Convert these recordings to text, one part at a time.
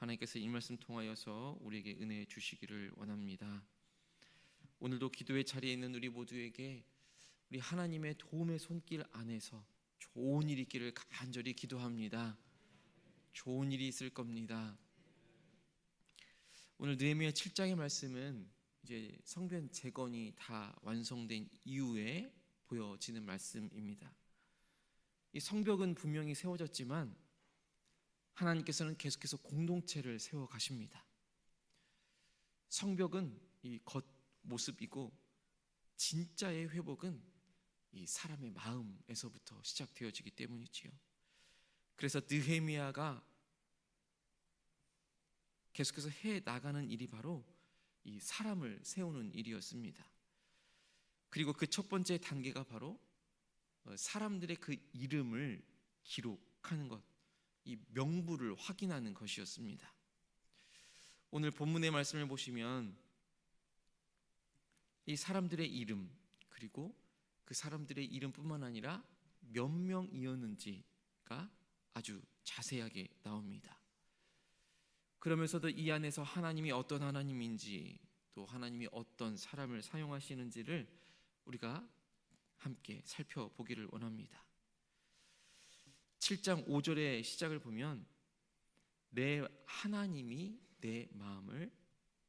하나님께서 이 말씀 통하여서 우리에게 은혜 주시기를 원합니다. 오늘도 기도의 자리에 있는 우리 모두에게 우리 하나님의 도움의 손길 안에서 좋은 일이 있기를 간절히 기도합니다. 좋은 일이 있을 겁니다. 오늘 느헤미야 7장의 말씀은 이제 성전 재건이 다 완성된 이후에 보여지는 말씀입니다. 이 성벽은 분명히 세워졌지만 하나님께서는 계속해서 공동체를 세워 가십니다. 성벽은 이 겉모습이고 진짜의 회복은 이 사람의 마음에서부터 시작되어지기 때문이지요. 그래서 느헤미야가 계속해서 해 나가는 일이 바로 이 사람을 세우는 일이었습니다. 그리고 그 첫 번째 단계가 바로 사람들의 그 이름을 기록하는 것, 이 명부를 확인하는 것이었습니다. 오늘 본문의 말씀을 보시면 이 사람들의 이름, 그리고 그 사람들의 이름뿐만 아니라 몇 명이었는지가 아주 자세하게 나옵니다. 그러면서도 이 안에서 하나님이 어떤 하나님인지, 또 하나님이 어떤 사람을 사용하시는지를 우리가 함께 살펴보기를 원합니다. 7장 5절의 시작을 보면 내 하나님이 내 마음을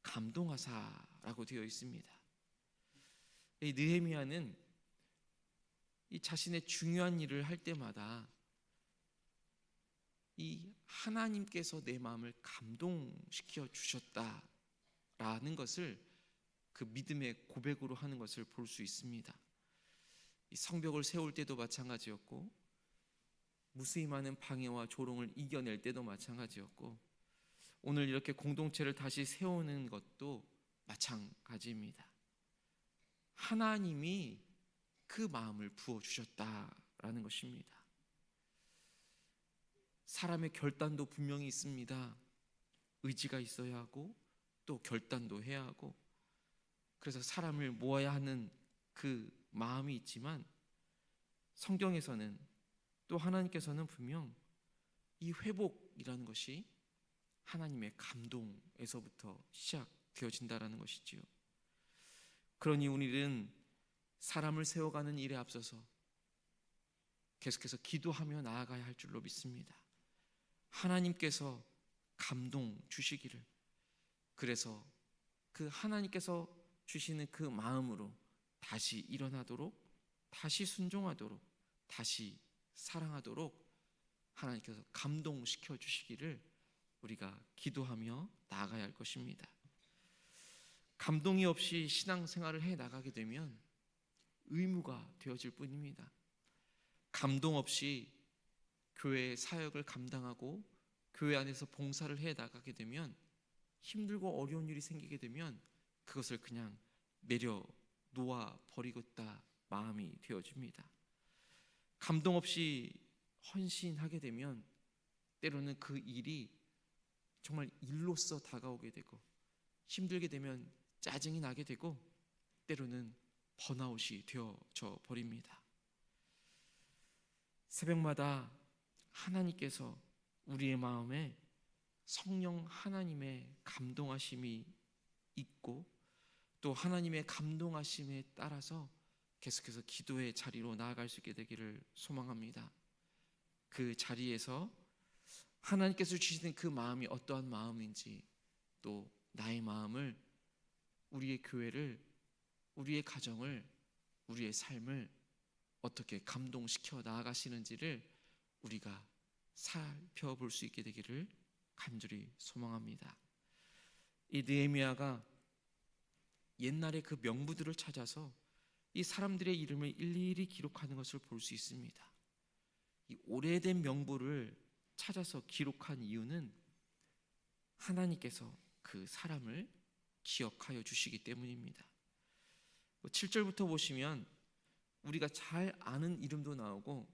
감동하사라고 되어 있습니다. 이 느헤미야는 이 자신의 중요한 일을 할 때마다 이 하나님께서 내 마음을 감동시켜 주셨다라는 것을 그 믿음의 고백으로 하는 것을 볼 수 있습니다. 이 성벽을 세울 때도 마찬가지였고, 무수히 많은 방해와 조롱을 이겨낼 때도 마찬가지였고, 오늘 이렇게 공동체를 다시 세우는 것도 마찬가지입니다. 하나님이 그 마음을 부어주셨다라는 것입니다. 사람의 결단도 분명히 있습니다. 의지가 있어야 하고 또 결단도 해야 하고, 그래서 사람을 모아야 하는 그 마음이 있지만 성경에서는 또 하나님께서는 분명 이 회복이라는 것이 하나님의 감동에서부터 시작되어진다라는 것이지요. 그러니 우리는 사람을 세워가는 일에 앞서서 계속해서 기도하며 나아가야 할 줄로 믿습니다. 하나님께서 감동 주시기를, 그래서 그 하나님께서 주시는 그 마음으로 다시 일어나도록, 다시 순종하도록, 다시 사랑하도록 하나님께서 감동시켜 주시기를 우리가 기도하며 나아가야 할 것입니다. 감동이 없이 신앙생활을 해 나가게 되면 의무가 되어질 뿐입니다. 감동 없이 교회의 사역을 감당하고 교회 안에서 봉사를 해 나가게 되면, 힘들고 어려운 일이 생기게 되면 그것을 그냥 내려 놓아 버리겠다 마음이 되어집니다. 감동 없이 헌신하게 되면 때로는 그 일이 정말 일로서 다가오게 되고, 힘들게 되면 짜증이 나게 되고, 때로는 번아웃이 되어져 버립니다. 새벽마다 하나님께서 우리의 마음에 성령 하나님의 감동하심이 있고, 또 하나님의 감동하심에 따라서 계속해서 기도의 자리로 나아갈 수 있게 되기를 소망합니다. 그 자리에서 하나님께서 주시는 그 마음이 어떠한 마음인지, 또 나의 마음을, 우리의 교회를, 우리의 가정을, 우리의 삶을 어떻게 감동시켜 나아가시는지를 우리가 살펴볼 수 있게 되기를 간절히 소망합니다. 이 느헤미야가 옛날의 그 명부들을 찾아서 이 사람들의 이름을 일일이 기록하는 것을 볼 수 있습니다. 이 오래된 명부를 찾아서 기록한 이유는 하나님께서 그 사람을 기억하여 주시기 때문입니다. 7절부터 보시면 우리가 잘 아는 이름도 나오고,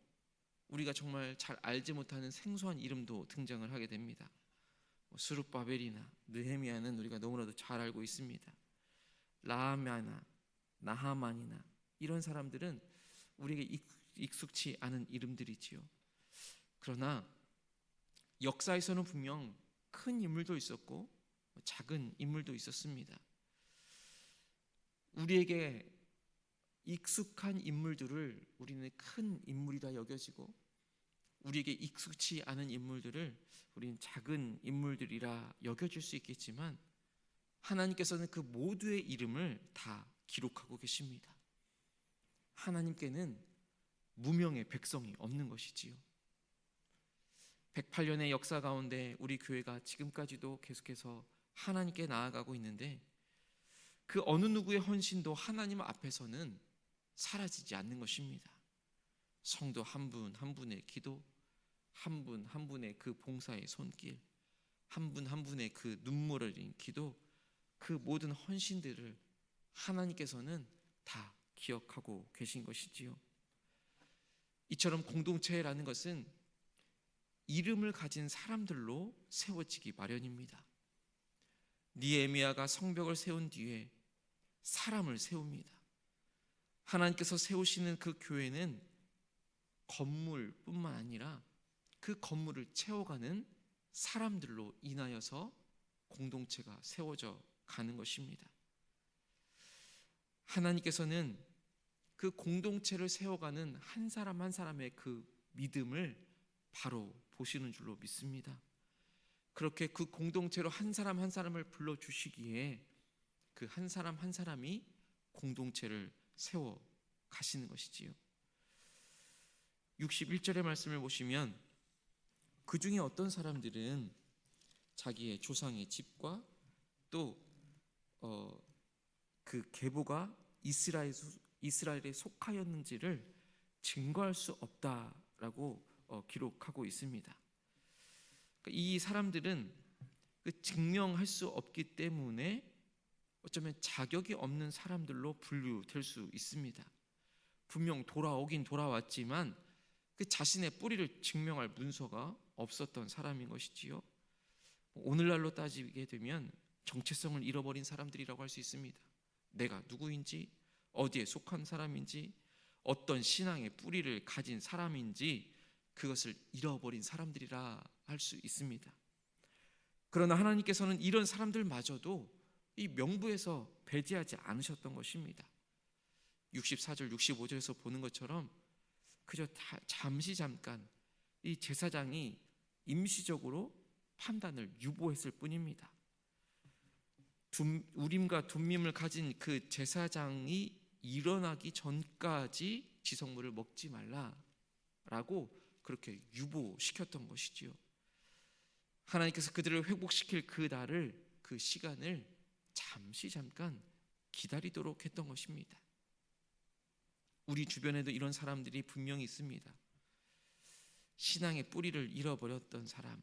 우리가 정말 잘 알지 못하는 생소한 이름도 등장을 하게 됩니다. 스룹바벨이나 느헤미야는 우리가 너무나도 잘 알고 있습니다. 라하마나, 나하만이나 이런 사람들은 우리에게 익숙치 않은 이름들이지요. 그러나 역사에서는 분명 큰 인물도 있었고 작은 인물도 있었습니다. 우리에게 익숙한 인물들을 우리는 큰 인물이라 여겨지고, 우리에게 익숙치 않은 인물들을 우리는 작은 인물들이라 여겨질 수 있겠지만, 하나님께서는 그 모두의 이름을 다 기록하고 계십니다. 하나님께는 무명의 백성이 없는 것이지요. 108년의 역사 가운데 우리 교회가 지금까지도 계속해서 하나님께 나아가고 있는데, 그 어느 누구의 헌신도 하나님 앞에서는 사라지지 않는 것입니다. 성도 한 분 한 분의 기도, 한 분 한 분의 그 봉사의 손길, 한 분 한 분의 그 눈물 흘린 기도, 그 모든 헌신들을 하나님께서는 다 기억하고 계신 것이지요. 이처럼 공동체라는 것은 이름을 가진 사람들로 세워지기 마련입니다. 느헤미야가 성벽을 세운 뒤에 사람을 세웁니다. 하나님께서 세우시는 그 교회는 건물뿐만 아니라 그 건물을 채워가는 사람들로 인하여서 공동체가 세워져 가는 것입니다. 하나님께서는 그 공동체를 세워가는 한 사람 한 사람의 그 믿음을 바로 보시는 줄로 믿습니다. 그렇게 그 공동체로 한 사람 한 사람을 불러주시기에 그 한 사람 한 사람이 공동체를 세워 가시는 것이지요. 61절의 말씀을 보시면, 그 중에 어떤 사람들은 자기의 조상의 집과 또 그 계보가 이스라엘에 속하였는지를 증거할 수 없다라고 기록하고 있습니다. 이 사람들은 그 증명할 수 없기 때문에 어쩌면 자격이 없는 사람들로 분류될 수 있습니다. 분명 돌아오긴 돌아왔지만 그 자신의 뿌리를 증명할 문서가 없었던 사람인 것이지요. 오늘날로 따지게 되면 정체성을 잃어버린 사람들이라고 할 수 있습니다. 내가 누구인지, 어디에 속한 사람인지, 어떤 신앙의 뿌리를 가진 사람인지 그것을 잃어버린 사람들이라 할 수 있습니다. 그러나 하나님께서는 이런 사람들마저도 이 명부에서 배제하지 않으셨던 것입니다. 64절 65절에서 보는 것처럼 그저 잠깐 이 제사장이 임시적으로 판단을 유보했을 뿐입니다. 우림과 둠밈을 가진 그 제사장이 일어나기 전까지 지성물을 먹지 말라라고 그렇게 유보시켰던 것이지요. 하나님께서 그들을 회복시킬 그 날을, 그 시간을 잠깐 기다리도록 했던 것입니다. 우리 주변에도 이런 사람들이 분명히 있습니다. 신앙의 뿌리를 잃어버렸던 사람,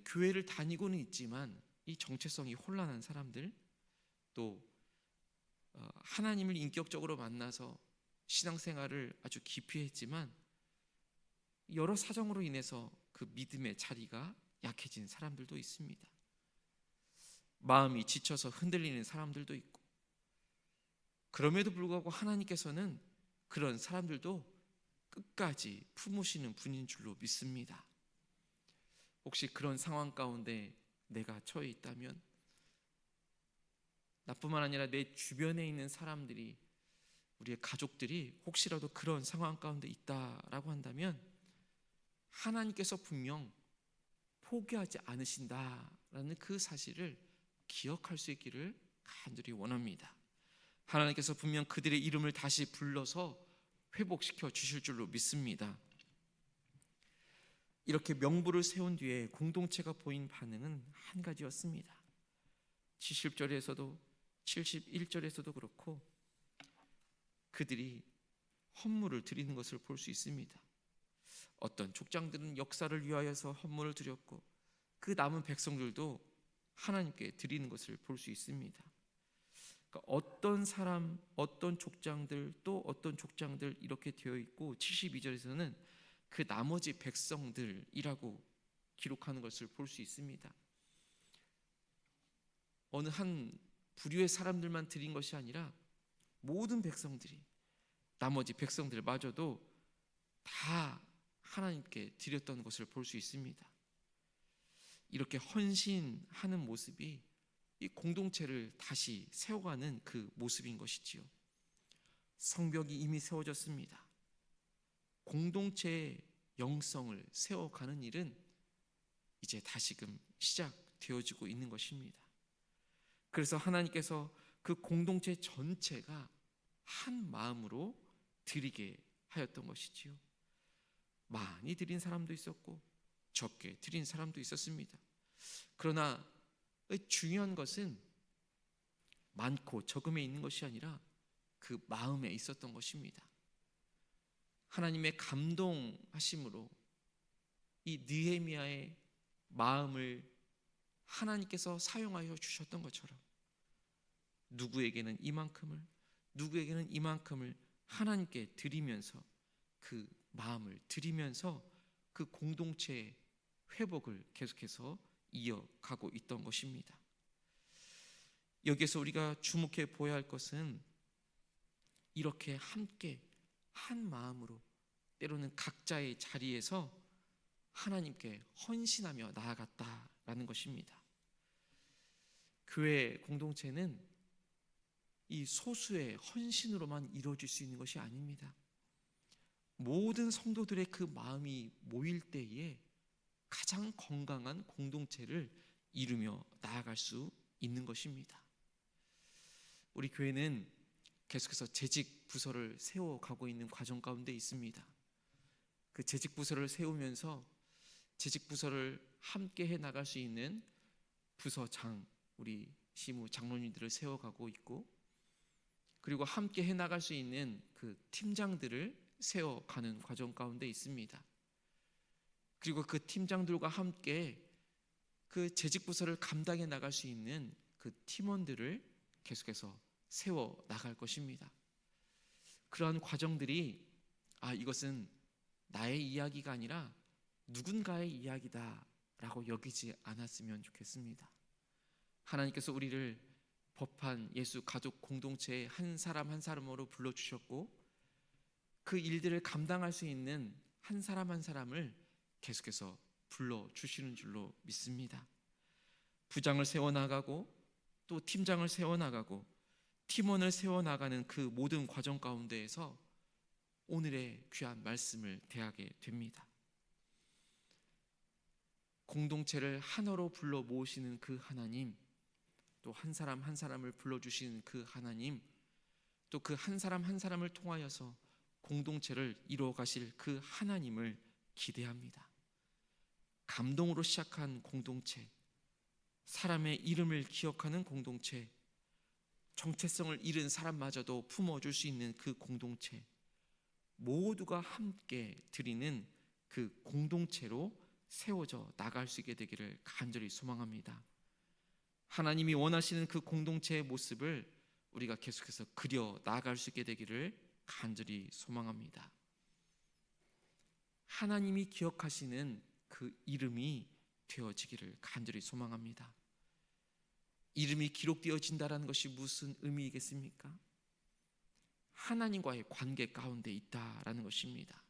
교회를 다니고는 있지만 이 정체성이 혼란한 사람들, 또 하나님을 인격적으로 만나서 신앙생활을 아주 깊이 했지만 여러 사정으로 인해서 그 믿음의 자리가 약해진 사람들도 있습니다. 마음이 지쳐서 흔들리는 사람들도 있고, 그럼에도 불구하고 하나님께서는 그런 사람들도 끝까지 품으시는 분인 줄로 믿습니다. 혹시 그런 상황 가운데 내가 처해 있다면, 나뿐만 아니라 내 주변에 있는 사람들이, 우리의 가족들이 혹시라도 그런 상황 가운데 있다라고 한다면 하나님께서 분명 포기하지 않으신다라는 그 사실을 기억할 수 있기를 간절히 원합니다. 하나님께서 분명 그들의 이름을 다시 불러서 회복시켜 주실 줄로 믿습니다. 이렇게 명부를 세운 뒤에 공동체가 보인 반응은 한 가지였습니다. 70절에서도 71절에서도 그렇고 그들이 헌물을 드리는 것을 볼 수 있습니다. 어떤 족장들은 역사를 위하여서 헌물을 드렸고 그 남은 백성들도 하나님께 드리는 것을 볼 수 있습니다. 그러니까 어떤 사람, 어떤 족장들, 또 어떤 족장들 이렇게 되어 있고, 72절에서는 그 나머지 백성들이라고 기록하는 것을 볼 수 있습니다. 어느 한 부류의 사람들만 드린 것이 아니라 모든 백성들이, 나머지 이렇게 헌신하는 모습이 이 공동체를 다시 세워가는 그 모습인 것이지요. 성벽이 이미 세워졌습니다. 공동체의 영성을 세워가는 일은 이제 다시금 시작되어지고 있는 것입니다. 그래서 하나님께서 그 공동체 전체가 한 마음으로 드리게 하였던 것이지요. 많이 드린 사람도 있었고 적게 드린 사람도 있었습니다. 그러나 중요한 것은 많고 적음에 있는 것이 아니라 그 마음에 있었던 것입니다. 하나님의 감동하심으로 이 느헤미야의 마음을 하나님께서 사용하여 주셨던 것처럼 누구에게는 이만큼을, 누구에게는 이만큼을 하나님께 드리면서 그 마음을 드리면서 그 공동체의 회복을 계속해서 이어가고 있던 것입니다. 여기에서 우리가 주목해 보아야 할 것은 이렇게 함께 한 마음으로 때로는 각자의 자리에서 하나님께 헌신하며 나아갔다라는 것입니다. 교회 공동체는 이 소수의 헌신으로만 이루어질 수 있는 것이 아닙니다. 모든 성도들의 그 마음이 모일 때에 가장 건강한 공동체를 이루며 나아갈 수 있는 것입니다. 우리 교회는 계속해서 재직 부서를 세워가고 있는 과정 가운데 있습니다. 그 재직 부서를 세우면서 재직 부서를 함께 해 나갈 수 있는 부서장, 우리 시무 장로님들을 세워가고 있고, 그리고 함께 해 나갈 수 있는 그 팀장들을 세워가는 과정 가운데 있습니다. 그리고 그 팀장들과 함께 그 재직 부서를 감당해 나갈 수 있는 그 팀원들을 계속해서 세워 나갈 것입니다. 그러한 과정들이 이것은 나의 이야기가 아니라 누군가의 이야기다라고 여기지 않았으면 좋겠습니다. 하나님께서 우리를 법한 예수 가족 공동체의 한 사람 한 사람으로 불러주셨고, 그 일들을 감당할 수 있는 한 사람 한 사람을 계속해서 불러주시는 줄로 믿습니다. 부장을 세워나가고 또 팀장을 세워나가고 팀원을 세워나가는 그 모든 과정 가운데에서 오늘의 귀한 말씀을 대하게 됩니다. 공동체를 하나로 불러 모으시는 그 하나님, 또 한 사람 한 사람을 불러주시는 그 하나님, 또 그 한 사람 한 사람을 통하여서 공동체를 이루어 가실 그 하나님을 기대합니다. 감동으로 시작한 공동체, 사람의 이름을 기억하는 공동체, 정체성을 잃은 사람마저도 품어줄 수 있는 그 공동체, 모두가 함께 드리는 그 공동체로 세워져 나갈 수 있게 되기를 간절히 소망합니다. 하나님이 원하시는 그 공동체의 모습을 우리가 계속해서 그려 나갈 수 있게 되기를 간절히 소망합니다. 하나님이 기억하시는 그 이름이 되어지기를 간절히 소망합니다. 이름이 기록되어진다는 것이 무슨 의미이겠습니까? 하나님과의 관계 가운데 있다라는 것입니다.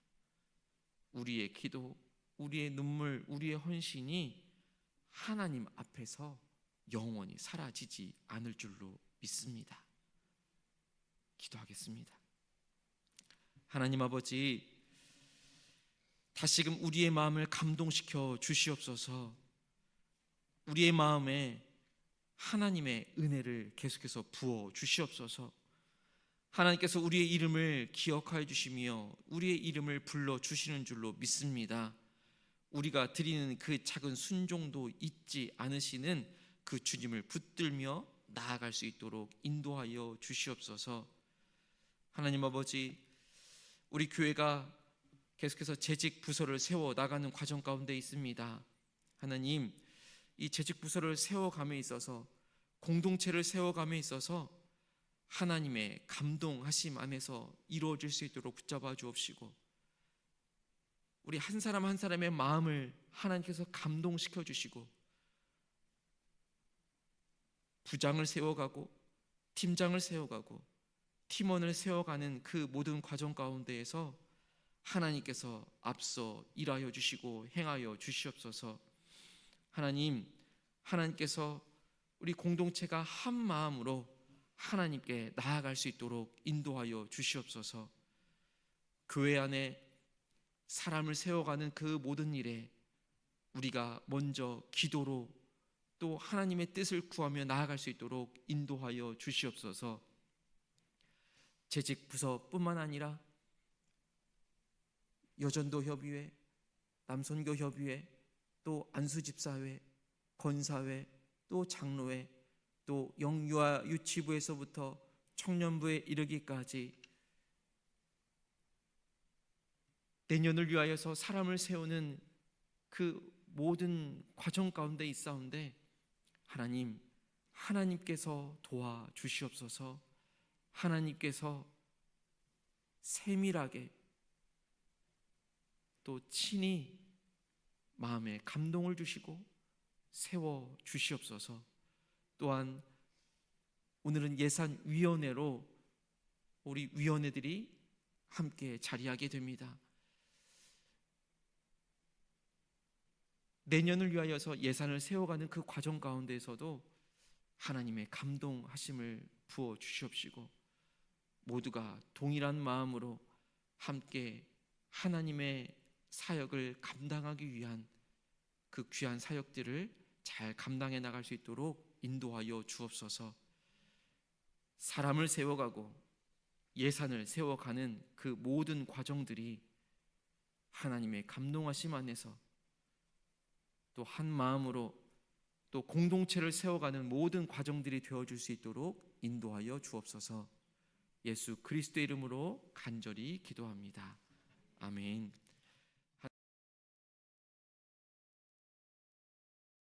우리의 기도, 우리의 눈물, 우리의 헌신이 하나님 앞에서 영원히 사라지지 않을 줄로 믿습니다. 기도하겠습니다. 하나님 아버지, 다시금 우리의 마음을 감동시켜 주시옵소서. 우리의 마음에 하나님의 은혜를 계속해서 부어 주시옵소서. 하나님께서 우리의 이름을 기억하여 주시며 우리의 이름을 불러 주시는 줄로 믿습니다. 우리가 드리는 그 작은 순종도 잊지 않으시는 그 주님을 붙들며 나아갈 수 있도록 인도하여 주시옵소서. 하나님 아버지, 우리 교회가 계속해서 재직 부서를 세워 나가는 과정 가운데 있습니다. 하나님, 이 재직 부서를 세워감에 있어서, 공동체를 세워감에 있어서 하나님의 감동하심 안에서 이루어질 수 있도록 붙잡아 주옵시고, 우리 한 사람 한 사람의 마음을 하나님께서 감동시켜 주시고, 부장을 세워가고 팀장을 세워가고 팀원을 세워가는 그 모든 과정 가운데에서 하나님께서 앞서 일하여 주시고 행하여 주시옵소서. 하나님께서 우리 공동체가 한 마음으로 하나님께 나아갈 수 있도록 인도하여 주시옵소서. 교회 안에 사람을 세워가는 그 모든 일에 우리가 먼저 기도로 또 하나님의 뜻을 구하며 나아갈 수 있도록 인도하여 주시옵소서. 재직 부서뿐만 아니라 여전도 협의회, 남선교 협의회, 또 안수집사회, 권사회, 또 장로회, 또 영유아 유치부에서부터 청년부에 이르기까지 내년을 위하여서 사람을 세우는 그 모든 과정 가운데 있사온데 하나님께서 도와주시옵소서. 하나님께서 세밀하게 또 친히 마음에 감동을 주시고 세워 주시옵소서. 또한 오늘은 예산위원회로 우리 위원회들이 함께 자리하게 됩니다. 내년을 위하여서 예산을 세워가는 그 과정 가운데에서도 하나님의 감동하심을 부어 주시옵시고 모두가 동일한 마음으로 함께 하나님의 사역을 감당하기 위한 그 귀한 사역들을 잘 감당해 나갈 수 있도록 인도하여 주옵소서. 사람을 세워가고 예산을 세워가는 그 모든 과정들이 하나님의 감동하심 안에서 또 한 마음으로 또 공동체를 세워가는 모든 과정들이 되어줄 수 있도록 인도하여 주옵소서. 예수 그리스도의 이름으로 간절히 기도합니다. 아멘.